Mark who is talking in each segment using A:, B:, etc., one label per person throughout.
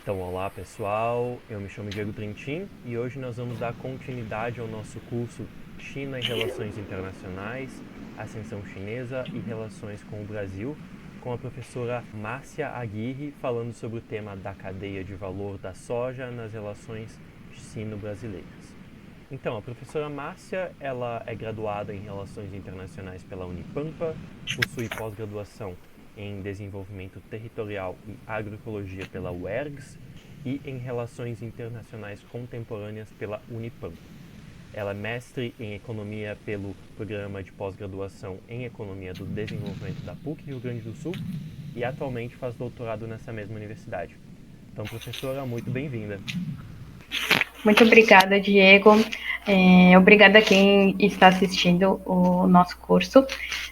A: Então, olá pessoal, eu me chamo Diego Trintin e hoje nós vamos dar continuidade ao nosso curso China e Relações Internacionais, Ascensão Chinesa e Relações com o Brasil, com a professora Márcia Aguirre, falando sobre o tema da cadeia de valor da soja nas relações sino-brasileiras. Então, a professora Márcia, ela é graduada em Relações Internacionais pela Unipampa, possui pós-graduação em Desenvolvimento Territorial e Agroecologia pela UERGS e em Relações Internacionais Contemporâneas pela Unipampa. Ela é mestre em Economia pelo Programa de Pós-Graduação em Economia do Desenvolvimento da PUC Rio Grande do Sul e atualmente faz doutorado nessa mesma universidade. Então, professora, muito bem-vinda.
B: Muito obrigada, Diego. Obrigada a quem está assistindo o nosso curso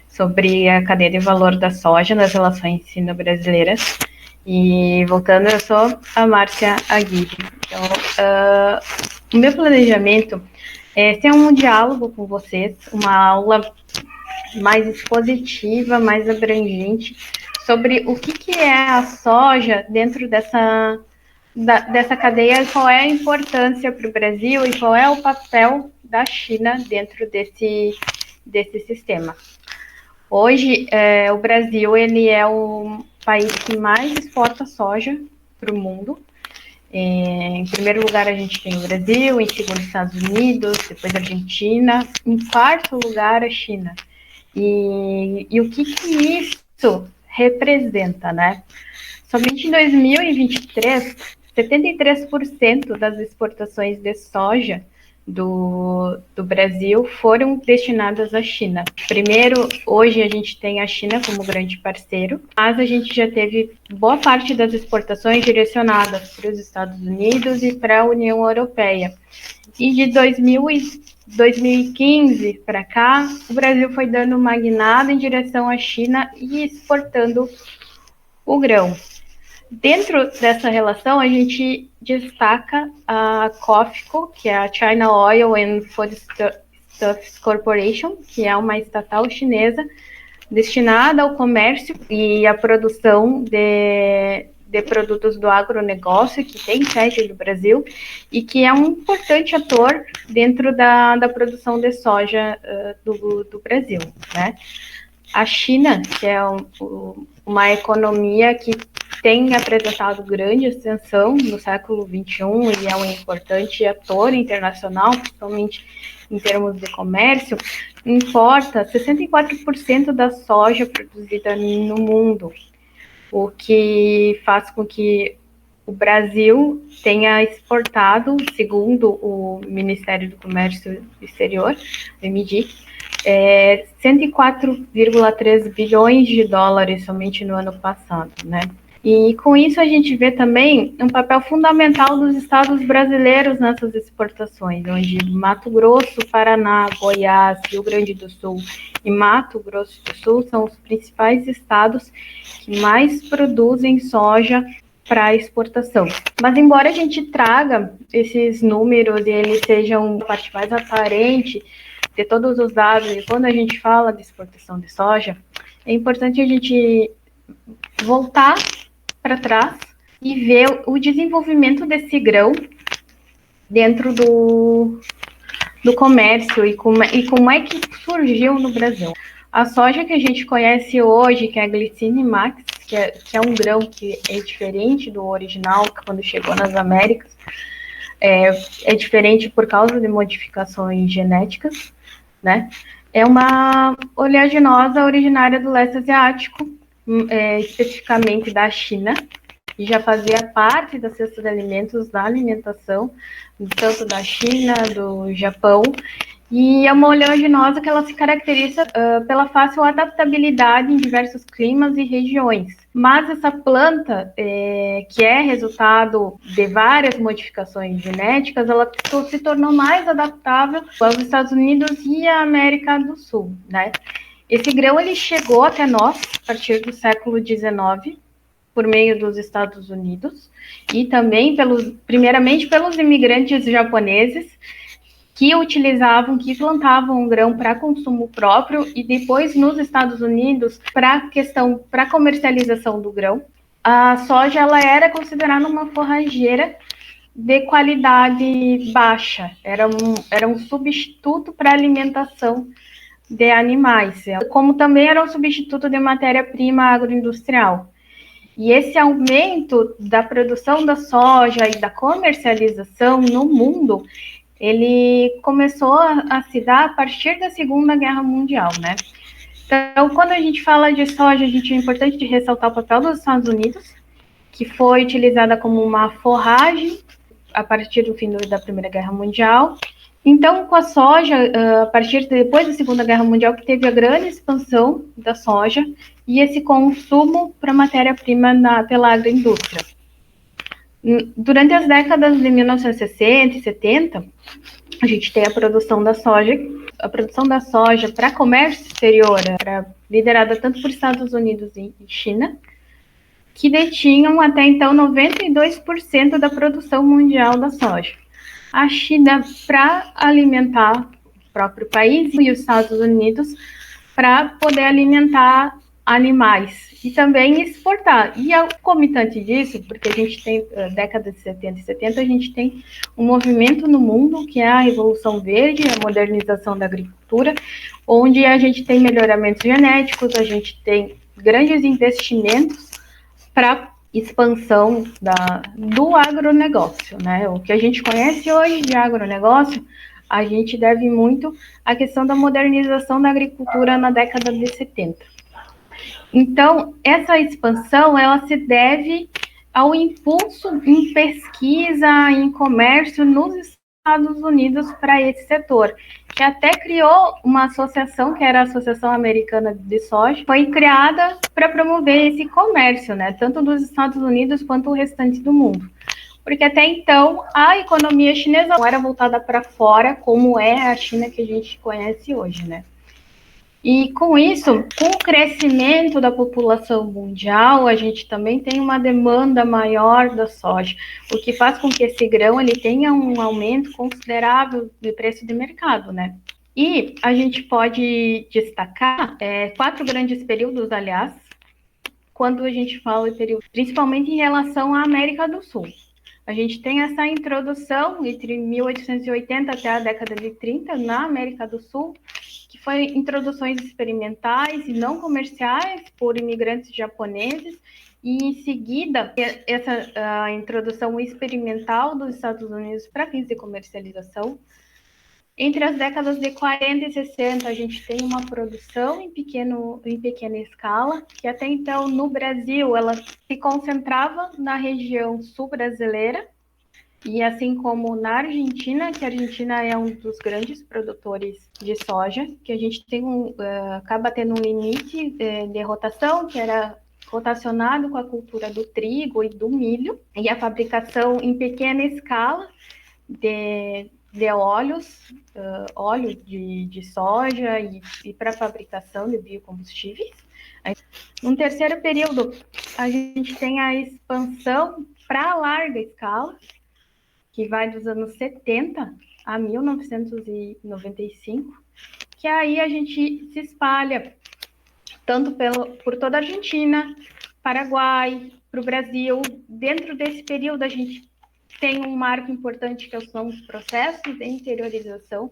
B: sobre a cadeia de valor da soja nas relações sino-brasileiras. E voltando, eu sou a Márcia Aguirre. Então, o meu planejamento é ter um diálogo com vocês, uma aula mais expositiva, mais abrangente, sobre o que é a soja dentro dessa cadeia e qual é a importância para o Brasil e qual é o papel da China dentro desse sistema. Hoje, o Brasil ele é o país que mais exporta soja para o mundo. Em primeiro lugar, a gente tem o Brasil, em segundo, Estados Unidos, depois a Argentina, em quarto lugar, a China. E o que isso representa, né? Somente em 2023, 73% das exportações de soja do Brasil foram destinadas à China. Primeiro, hoje a gente tem a China como grande parceiro, mas a gente já teve boa parte das exportações direcionadas para os Estados Unidos e para a União Europeia. E de 2015 para cá, o Brasil foi dando uma guinada em direção à China e exportando o grão. Dentro dessa relação, a gente destaca a COFCO, que é a China Oil and Foodstuffs Corporation, que é uma estatal chinesa destinada ao comércio e à produção de produtos do agronegócio, que tem sede no Brasil e que é um importante ator dentro da produção de soja do Brasil, né? A China, que é uma economia que tem apresentado grande ascensão no século XXI e é um importante ator internacional, principalmente em termos de comércio, importa 64% da soja produzida no mundo, o que faz com que o Brasil tenha exportado, segundo o Ministério do Comércio Exterior, o MDIC, 104,3 bilhões de dólares somente no ano passado, né? E com isso a gente vê também um papel fundamental dos estados brasileiros nessas exportações, onde Mato Grosso, Paraná, Goiás, Rio Grande do Sul e Mato Grosso do Sul são os principais estados que mais produzem soja para exportação. Mas embora a gente traga esses números e eles sejam a parte mais aparente de todos os dados, e quando a gente fala de exportação de soja, é importante a gente voltar para trás e ver o desenvolvimento desse grão dentro do comércio e como é que surgiu no Brasil. A soja que a gente conhece hoje, que é a Glycine Max, que é um grão que é diferente do original, que quando chegou nas Américas, é diferente por causa de modificações genéticas, né? É uma oleaginosa originária do leste asiático, especificamente da China, e já fazia parte da cesta de alimentos da alimentação, tanto da China, do Japão, e é uma oleaginosa que ela se caracteriza pela fácil adaptabilidade em diversos climas e regiões. Mas essa planta, que é resultado de várias modificações genéticas, ela se tornou mais adaptável aos Estados Unidos e à América do Sul, né? Esse grão ele chegou até nós a partir do século XIX, por meio dos Estados Unidos, e também primeiramente pelos imigrantes japoneses, que plantavam o grão para consumo próprio e depois nos Estados Unidos para comercialização do grão. a soja ela era considerada uma forrageira de qualidade baixa, era um substituto para alimentação de animais, como também era um substituto de matéria-prima agroindustrial. E esse aumento da produção da soja e da comercialização no mundo, ele começou a se dar a partir da Segunda Guerra Mundial, né? Então, quando a gente fala de soja, é importante ressaltar o papel dos Estados Unidos, que foi utilizada como uma forragem a partir do fim da Primeira Guerra Mundial. Então, com a soja, a partir depois da Segunda Guerra Mundial, que teve a grande expansão da soja e esse consumo para matéria-prima pela agroindústria. Durante as décadas de 1960 e 70, a gente tem a produção da soja. A produção da soja para comércio exterior era liderada tanto por Estados Unidos e China, que detinham até então 92% da produção mundial da soja. A China para alimentar o próprio país e os Estados Unidos para poder alimentar animais e também exportar. E ao comitante disso, porque a gente tem, década de 70 e 70, a gente tem um movimento no mundo que é a Revolução Verde, a modernização da agricultura, onde a gente tem melhoramentos genéticos, a gente tem grandes investimentos para expansão do agronegócio, né? O que a gente conhece hoje de agronegócio, a gente deve muito à questão da modernização da agricultura na década de 70. Então, essa expansão, ela se deve ao impulso em pesquisa, em comércio nos Estados Unidos para esse setor, que até criou uma associação, que era a Associação Americana de Soja, foi criada para promover esse comércio, né, tanto dos Estados Unidos quanto o restante do mundo. Porque até então, a economia chinesa não era voltada para fora, como é a China que a gente conhece hoje, né? E com isso, com o crescimento da população mundial, a gente também tem uma demanda maior da soja, o que faz com que esse grão ele tenha um aumento considerável de preço de mercado, né? E a gente pode destacar 4 grandes períodos, aliás, quando a gente fala de período, principalmente em relação à América do Sul. A gente tem essa introdução entre 1880 até a década de 30 na América do Sul, que foi introduções experimentais e não comerciais por imigrantes japoneses, e em seguida essa introdução experimental dos Estados Unidos para fins de comercialização. Entre as décadas de 40 e 60, a gente tem uma produção em pequena escala, que até então no Brasil ela se concentrava na região sul brasileira, e assim como na Argentina, que a Argentina é um dos grandes produtores de soja, que a gente tem acaba tendo um limite de rotação, que era rotacionado com a cultura do trigo e do milho, e a fabricação em pequena escala de óleos, óleo de soja e para fabricação de biocombustíveis. No terceiro período, a gente tem a expansão para larga escala, que vai dos anos 70 a 1995, que aí a gente se espalha tanto por toda a Argentina, Paraguai, para o Brasil. Dentro desse período, a gente tem um marco importante que são os processos de interiorização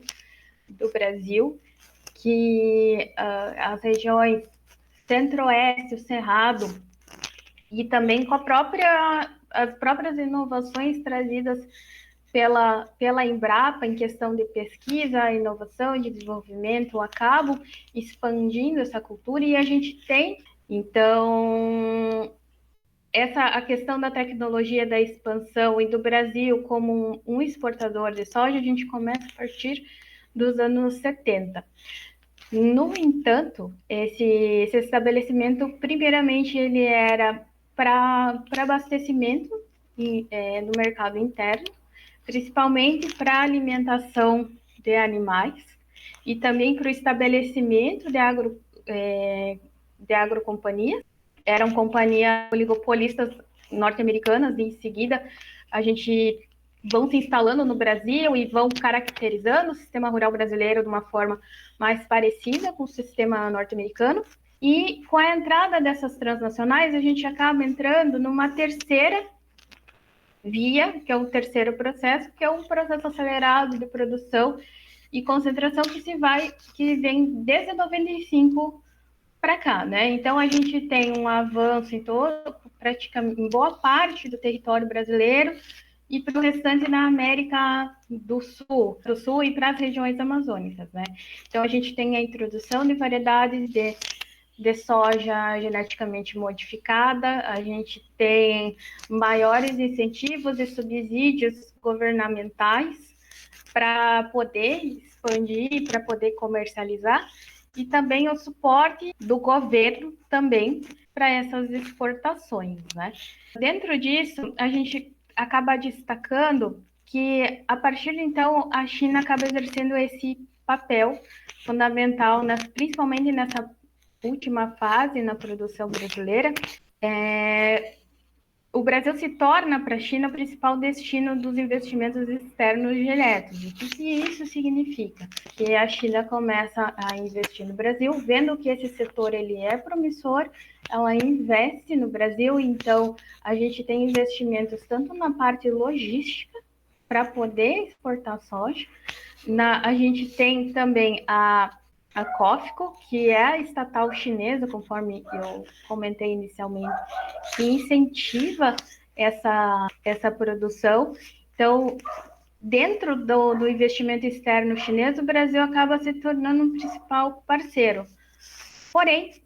B: do Brasil, que as regiões Centro-Oeste, o Cerrado, e também com as próprias inovações trazidas pela Embrapa em questão de pesquisa, inovação e desenvolvimento, acabam expandindo essa cultura, e a gente tem, então, a questão da tecnologia da expansão e do Brasil como um exportador de soja, a gente começa a partir dos anos 70. No entanto, esse estabelecimento, primeiramente, ele era para abastecimento no mercado interno, principalmente para alimentação de animais e também para o estabelecimento de agrocompanhias. Eram companhias oligopolistas norte-americanas, e em seguida a gente vão se instalando no Brasil e vão caracterizando o sistema rural brasileiro de uma forma mais parecida com o sistema norte-americano. E com a entrada dessas transnacionais, a gente acaba entrando numa terceira via, que é o terceiro processo, que é um processo acelerado de produção e concentração que vem desde 95 para cá, né? Então a gente tem um avanço praticamente em boa parte do território brasileiro e para o restante da América do Sul e para as regiões amazônicas, né? Então a gente tem a introdução de variedades de soja geneticamente modificada, a gente tem maiores incentivos e subsídios governamentais para poder expandir, para poder comercializar, e também o suporte do governo também para essas exportações, né? Dentro disso, a gente acaba destacando que, a partir de então, a China acaba exercendo esse papel fundamental, principalmente nessa última fase na produção brasileira. O Brasil se torna para a China o principal destino dos investimentos externos diretos. O que isso significa? Que a China começa a investir no Brasil, vendo que esse setor ele é promissor, ela investe no Brasil, então a gente tem investimentos tanto na parte logística, para poder exportar soja, a gente tem também a COFCO, que é a estatal chinesa, conforme eu comentei inicialmente, que incentiva essa produção. Então, dentro do investimento externo chinês, o Brasil acaba se tornando um principal parceiro. Porém,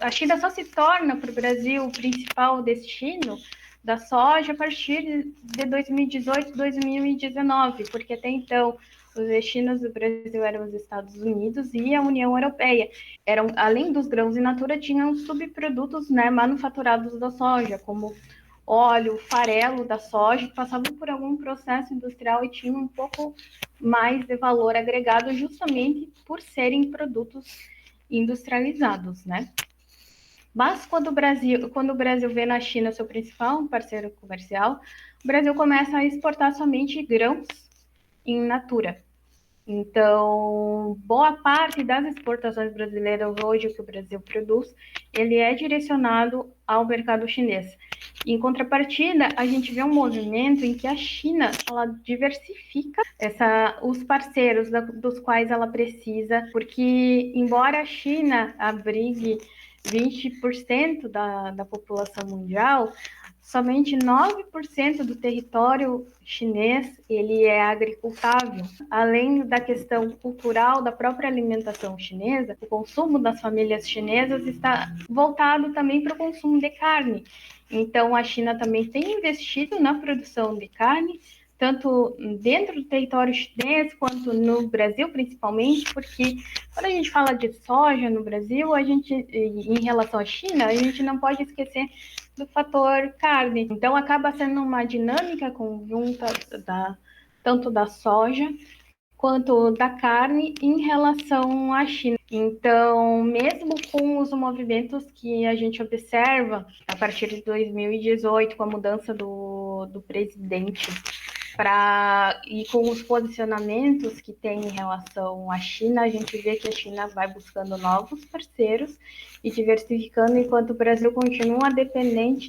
B: a China só se torna para o Brasil o principal destino da soja a partir de 2018, 2019, porque até então os destinos do Brasil eram os Estados Unidos e a União Europeia. Além dos grãos in natura, tinham subprodutos, né, manufaturados da soja, como óleo, farelo da soja, que passavam por algum processo industrial e tinham um pouco mais de valor agregado, justamente por serem produtos industrializados, né? Mas quando o Brasil vê na China seu principal parceiro comercial, o Brasil começa a exportar somente grãos in natura. Então, boa parte das exportações brasileiras hoje que o Brasil produz, ele é direcionado ao mercado chinês. Em contrapartida, a gente vê um movimento em que a China ela diversifica os parceiros dos quais ela precisa, porque embora a China abrigue 20% da população mundial, somente 9% do território chinês ele é agricultável. Além da questão cultural da própria alimentação chinesa, o consumo das famílias chinesas está voltado também para o consumo de carne. Então, a China também tem investido na produção de carne, tanto dentro do território chinês quanto no Brasil, principalmente, porque quando a gente fala de soja no Brasil, em relação à China, a gente não pode esquecer do fator carne. Então, acaba sendo uma dinâmica conjunta tanto da soja quanto da carne em relação à China. Então, mesmo com os movimentos que a gente observa a partir de 2018, com a mudança do presidente, e com os posicionamentos que tem em relação à China, a gente vê que a China vai buscando novos parceiros e diversificando, enquanto o Brasil continua dependente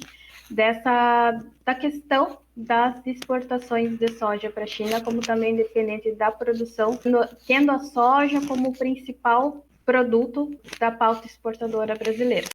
B: da questão das exportações de soja para a China, como também dependente da produção, tendo a soja como principal produto da pauta exportadora brasileira.